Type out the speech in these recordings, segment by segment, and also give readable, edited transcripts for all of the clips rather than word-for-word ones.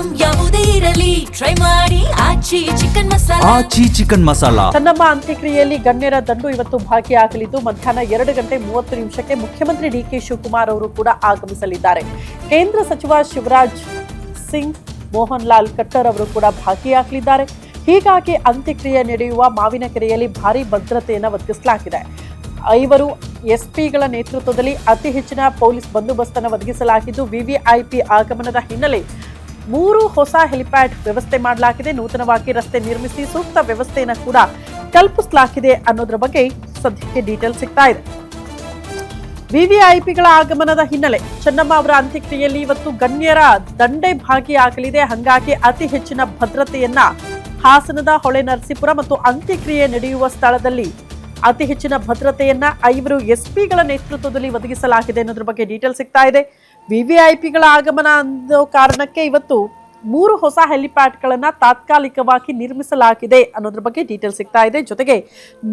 Item ಯಾವುದೇ ಇರಲಿ try ಮಾಡಿ ಆಚಿ ಚಿಕನ್ ಮಸಾಲಾ. ಚೆನ್ನಮ್ಮ ಅಂತ್ಯಕ್ರಿಯೆಯಲ್ಲಿ ಗಣ್ಯರ ದಂಡು ಇವತ್ತು ಭಾಗಿಯಾಗಲಿದ್ದು ಮಧ್ಯಾಹ್ನ 2:30 ಮುಖ್ಯಮಂತ್ರಿ ಡಿಕೆ ಶಿವಕುಮಾರ್ ಅವರು ಕೂಡ ಆಗಮಿಸಲಿದ್ದಾರೆ. ಕೇಂದ್ರ ಸಚಿವ ಶಿವರಾಜ್ ಸಿಂಗ್, ಮೋಹನ್ ಲಾಲ್ ಖಟ್ಟರ್ ಅವರು ಕೂಡ ಭಾಗಿಯಾಗಲಿದ್ದಾರೆ. ಹೀಗಾಗಿ ಅಂತ್ಯಕ್ರಿಯೆ ನಡೆಯುವ ಮಾವಿನಕೆರೆಯಲ್ಲಿ ಭಾರೀ ಭದ್ರತೆಯನ್ನು ಒದಗಿಸಲಾಗಿದೆ. 5 ಎಸ್ಪಿಗಳ ನೇತೃತ್ವದಲ್ಲಿ ಅತಿ ಹೆಚ್ಚಿನ ಪೊಲೀಸ್ ಬಂದೋಬಸ್ತನ್ನು ಒದಗಿಸಲಾಗಿದ್ದು, ವಿವಿಐಪಿ ಆಗಮನದ ಹಿನ್ನೆಲೆ 3 ಹೊಸ ಹೆಲಿಪ್ಯಾಡ್ ವ್ಯವಸ್ಥೆ ಮಾಡಲಾಗಿದೆ. ನೂತನವಾಗಿ ರಸ್ತೆ ನಿರ್ಮಿಸಿ ಸೂಕ್ತ ವ್ಯವಸ್ಥೆಯನ್ನು ಕೂಡ ಕಲ್ಪಿಸಲಾಗಿದೆ ಅನ್ನೋದ್ರ ಬಗ್ಗೆ ಸದ್ಯಕ್ಕೆ ಡೀಟೇಲ್ ಸಿಗ್ತಾ ಇದೆ. ವಿವಿಐಪಿಗಳ ಆಗಮನದ ಹಿನ್ನೆಲೆ ಚೆನ್ನಮ್ಮ ಅವರ ಅಂತ್ಯಕ್ರಿಯೆಯಲ್ಲಿ ಇವತ್ತು ಗಣ್ಯರ ದಂಡೆ ಭಾಗಿಯಾಗಲಿದೆ. ಹಾಗಾಗಿ ಅತಿ ಹೆಚ್ಚಿನ ಭದ್ರತೆಯನ್ನ ಹಾಸನದ ಹೊಳೆ ನರಸೀಪುರ ಮತ್ತು ಅಂತ್ಯಕ್ರಿಯೆ ನಡೆಯುವ ಸ್ಥಳದಲ್ಲಿ ಅತಿ ಹೆಚ್ಚಿನ ಭದ್ರತೆಯನ್ನ 5 ಎಸ್ಪಿಗಳ ನೇತೃತ್ವದಲ್ಲಿ ಒದಗಿಸಲಾಗಿದೆ ಅನ್ನೋದ್ರ ಬಗ್ಗೆ ಡೀಟೇಲ್ ಸಿಗ್ತಾ ಇದೆ. ವಿವಿಐಪಿಗಳ ಆಗಮನ ಅನ್ನೋ ಕಾರಣಕ್ಕೆ ಇವತ್ತು 3 ಹೊಸ ಹೆಲಿಪ್ಯಾಡ್ಗಳನ್ನ ತಾತ್ಕಾಲಿಕವಾಗಿ ನಿರ್ಮಿಸಲಾಗಿದೆ ಅನ್ನೋದ್ರ ಬಗ್ಗೆ ಡೀಟೇಲ್ ಸಿಗ್ತಾ ಇದೆ. ಜೊತೆಗೆ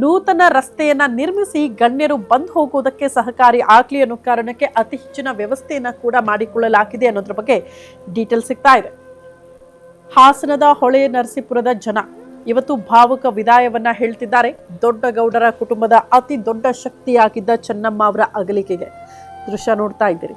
ನೂತನ ರಸ್ತೆಯನ್ನ ನಿರ್ಮಿಸಿ ಗಣ್ಯರು ಬಂದು ಹೋಗುವುದಕ್ಕೆ ಸಹಕಾರಿ ಆಗ್ಲಿ ಅನ್ನೋ ಕಾರಣಕ್ಕೆ ಅತಿ ಹೆಚ್ಚಿನ ವ್ಯವಸ್ಥೆಯನ್ನ ಕೂಡ ಮಾಡಿಕೊಳ್ಳಲಾಗಿದೆ ಅನ್ನೋದ್ರ ಬಗ್ಗೆ ಡೀಟೇಲ್ ಸಿಗ್ತಾ ಇದೆ. ಹಾಸನದ ಹೊಳೆ ನರಸೀಪುರದ ಜನ ಇವತ್ತು ಭಾವುಕ ವಿದಾಯವನ್ನ ಹೇಳ್ತಿದ್ದಾರೆ. ದೊಡ್ಡ ಗೌಡರ ಕುಟುಂಬದ ಅತಿ ದೊಡ್ಡ ಶಕ್ತಿಯಾಗಿದ್ದ ಚೆನ್ನಮ್ಮ ಅವರ ಅಗಲಿಕೆಗೆ ದೃಶ್ಯ ನೋಡ್ತಾ ಇದ್ದೀರಿ.